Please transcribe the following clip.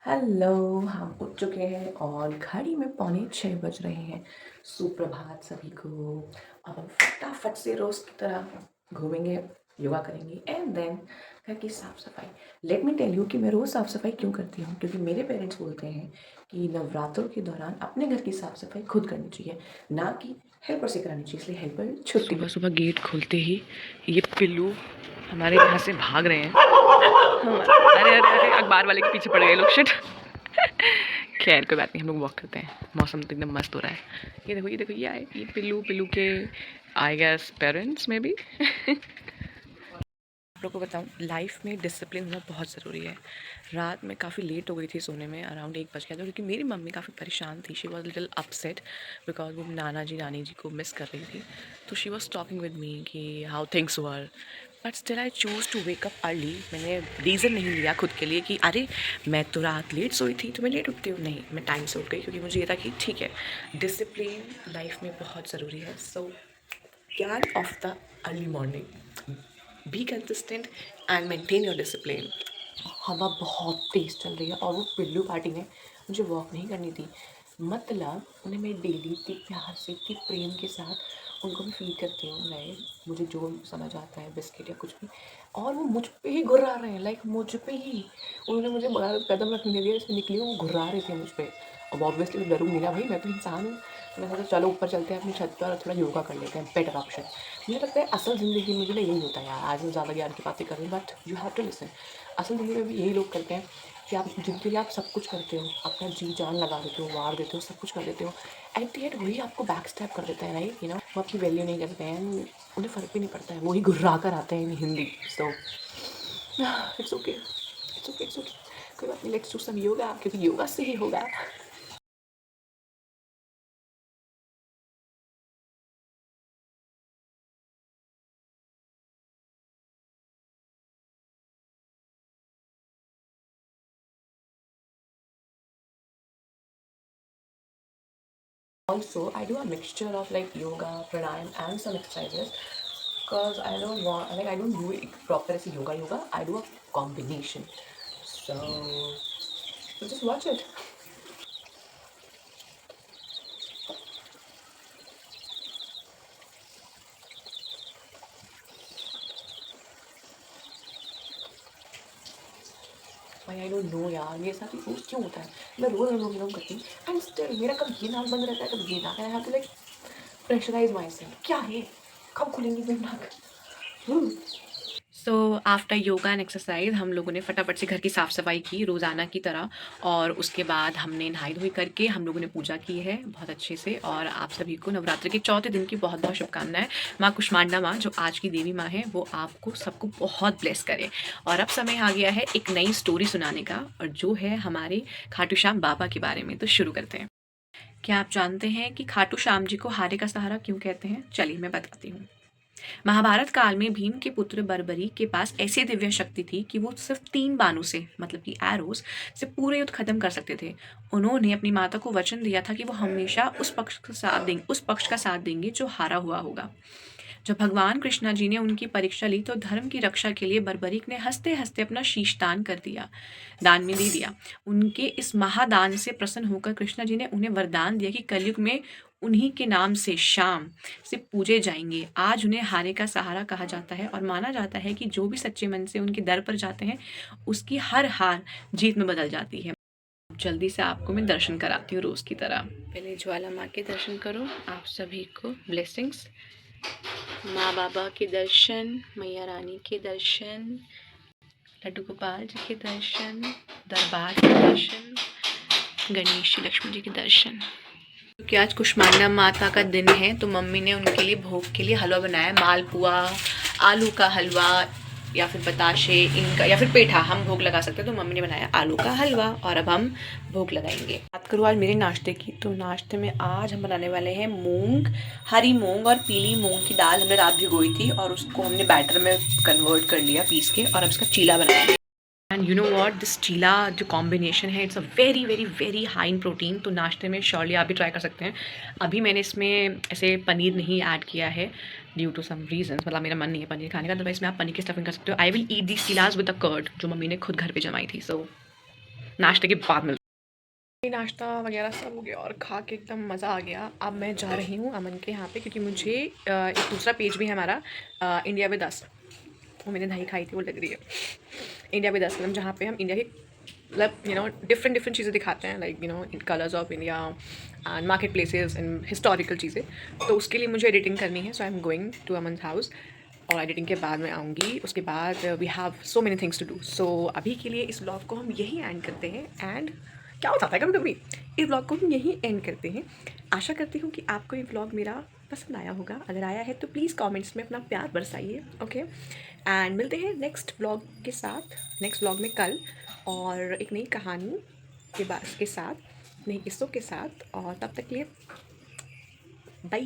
Hello, हम उठ चुके हैं और घड़ी में पौने 6 बज रहे हैं। सुप्रभात सभी को। अब हम फटाफट से रोज़ की तरह घूमेंगे, योगा करेंगे एंड देन घर की साफ़ सफाई। लेट मी टेल यू कि मैं रोज़ साफ़ सफाई क्यों करती हूँ, क्योंकि मेरे पेरेंट्स बोलते हैं कि नवरात्रों के दौरान अपने घर की साफ़ सफाई खुद करनी चाहिए, ना कि हेल्पर से करानी चाहिए। इसलिए हेल्पर छुट्टी। सुबह सुबह गेट खोलते ही ये पिल्लू हमारे यहाँ से भाग रहे हैं। अरे अरे अरे, अखबार वाले के पीछे पड़ गए लोग, शिट। खैर कोई बात नहीं, हम लोग वॉक करते हैं। मौसम तो एकदम मस्त हो रहा है। ये देखो ये देखो, ये आए, ये पिल्लू पिल्लू के आई गेस पेरेंट्स में भी। आप लोग को बताऊँ, लाइफ में डिसिप्लिन होना बहुत ज़रूरी है। रात में काफ़ी लेट हो गई थी सोने में, अराउंड 1 बज गया था, क्योंकि मेरी मम्मी काफ़ी परेशान थी। She was little upset because वो नाना जी नानी जी को मिस कर रही थी। तो she was talking with me कि how things were, but still I choose to wake up early. मैंने रीज़न नहीं लिया खुद के लिए कि अरे मैं तो रात लेट सोई थी तो मैं लेट उठती हूँ। नहीं, मैं टाइम से उठ गई, क्योंकि मुझे ये था कि ठीक है, डिसिप्लिन लाइफ में बहुत ज़रूरी है। सो ज्ञान of the early morning, be consistent and maintain your discipline. हवा बहुत तेज़ चल रही है और वो पिल्लू पार्टी ने मुझे वॉक नहीं करनी थी। मतलब उन्हें मैं डेली इतनी प्यार से, इतनी प्रेम के साथ उनको मैं फीड करती हूँ, लाइक मुझे जो समझ आता है, बिस्किट या कुछ भी, और वो मुझ पे ही घुर्रा रहे हैं, लाइक मुझ पे ही। उन्होंने मुझे बाहर कदम रखने नहीं दिया, इसमें निकली वो घुर्रा रहे थे मुझ पे। अब ऑब्वियसली मैं डरूंगी ना भाई, मैं तो इंसान हूँ। तो मैं सोचा चलो ऊपर चलते हैं अपनी छत पर और थोड़ा योगा कर लेते हैं, बेटर ऑप्शन। मुझे लगता है असल ज़िंदगी में भी ना यही होता है यार। आज मैं ज़्यादा ज्ञान की बातें कर रही हूँ, but you have to listen. असल ज़िंदगी में भी यही लोग करते हैं कि आप जिनके लिए आप सब कुछ करते हो, अपना जी जान लगा देते हो, वार देते हो, सब कुछ कर देते हो, एट द एंड वही आपको बैक स्टैप कर देता है, राइट। वो आपकी वैल्यू नहीं करते हैं, उन्हें फ़र्क भी नहीं पड़ता है, वही घुर्रा कर आते हैं in Hindi. So it's okay, it's okay, it's okay, कोई बात नहीं। लेट्स डू सम योगा, क्योंकि योगा से ही होगा। Also, I do a mixture of like yoga, pranayam, and some exercises because I don't want, like, I don't do it proper as a yoga. I do a combination. So just watch it. भाई I don't know यार, मेरे साथ ये रोज़ क्यों होता है। मैं रोज़ अनुलोम विलोम करती हूँ एंड स्टिल मेरा कब ये नाक बंद रहता है, कब ये नाक। I have to like pressurise myself. क्या है, कब खुलेंगी मेरी नाक। So after yoga and exercise हम लोगों ने फटाफट से घर की साफ़ सफाई की रोज़ाना की तरह, और उसके बाद हमने नहाई धोई करके हम लोगों ने पूजा की है बहुत अच्छे से। और आप सभी को नवरात्रि के चौथे दिन की बहुत बहुत शुभकामनाएं। माँ कुष्मांडा माँ, जो आज की देवी माँ है, वो आपको सबको बहुत ब्लेस करे। और अब समय आ गया है एक नई स्टोरी सुनाने का, और जो है हमारे खाटू श्याम बाबा के बारे में। तो शुरू करते हैं। क्या आप जानते हैं कि खाटू श्याम जी को हारे का सहारा क्यों कहते हैं? चलिए मैं बताती हूँ। महाभारत काल में भीम के पुत्र बर्बरी के पास ऐसी दिव्य शक्ति थी कि वो सिर्फ 3 बाणों से, मतलब कि एरोस से, पूरे युद्ध खत्म कर सकते थे। उन्होंने अपनी माता को वचन दिया था कि वो हमेशा उस पक्ष का साथ देंगे जो हारा हुआ होगा। जब भगवान कृष्णा जी ने उनकी परीक्षा ली तो धर्म की रक्षा के लिए बर्बरीक ने हंसते हंसते अपना शीश दान में दे दिया। उनके इस महादान से प्रसन्न होकर कृष्णा जी ने उन्हें वरदान दिया कि कलयुग में उन्हीं के नाम से शाम से पूजे जाएंगे। आज उन्हें हारे का सहारा कहा जाता है, और माना जाता है कि जो भी सच्चे मन से उनके दर पर जाते हैं, उसकी हर हार जीत में बदल जाती है। जल्दी से आपको मैं दर्शन कराती हूँ रोज की तरह। पहले ज्वाला माँ के दर्शन करो। आप सभी को ब्लेसिंग्स। माँ बाबा के दर्शन, मैया रानी के दर्शन, लड्डू गोपाल जी के दर्शन, दरबार के दर्शन, गणेश जी लक्ष्मी जी के दर्शन। क्योंकि आज कुष्मांडा माता का दिन है तो मम्मी ने उनके लिए भोग के लिए हलवा बनाया है। मालपुआ, आलू का हलवा, या फिर बताशे इनका, या फिर पेठा हम भोग लगा सकते हैं। तो मम्मी ने बनाया आलू का हलवा और अब हम भोग लगाएंगे। बात करूँ आज मेरे नाश्ते की, तो नाश्ते में आज हम बनाने वाले हैं मूंग, हरी मूंग और पीली मूंग की दाल हमने रात भिगोई थी और उसको हमने बैटर में कन्वर्ट कर लिया पीस के, और अब इसका चीला बनाया। And you know what, this cheela जो कॉम्बिनेशन है, it's a very very very high in protein. तो नाश्ते में श्योरली आप भी ट्राई कर सकते हैं। अभी मैंने इसमें ऐसे पनीर नहीं ऐड किया है ड्यू टू सम रीजन, मतलब मेरा मन नहीं है पनीर खाने का। अदरवाइज में आप पनीर की स्टफिंग कर सकते हो। I will eat this cheelas with the curd, जो मम्मी ने खुद घर पे जमाई थी। सो नाश्ते के बाद मिलते हैं। नाश्ता वगैरह सब हो गया और खा के एकदम मज़ा आ गया। अब मैं जा रही हूँ अमन के यहाँ पे, क्योंकि मुझे एक दूसरा पेज भी है हमारा, इंडिया विद अस। वो मैंने दही खाई थी, वो लग रही है इंडिया विद अस, मतलब जहाँ पे हम इंडिया के मतलब डिफरेंट डिफरेंट चीज़ें दिखाते हैं, like in colours of India and market places and historical चीज़ें। तो उसके लिए मुझे एडिटिंग करनी है, so I am going to Aman house, और एडिटिंग के बाद मैं आऊँगी। उसके बाद we have so many things to do. So अभी के लिए इस ब्लॉग को हम यहीं एंड करते हैं। एंड क्या होता है कभी कभी, इस ब्लॉग को हम यहीं एंड करते हैं। आशा करती हूँ कि आपको ये ब्लॉग मेरा पसंद आया होगा। अगर आया है तो प्लीज़ कमेंट्स में अपना प्यार बरसाइए, ओके। एंड मिलते हैं नेक्स्ट ब्लॉग के साथ, नेक्स्ट ब्लॉग में कल, और एक नई कहानी के साथ, नए किस्सों के साथ। और तब तक के लिए बाय।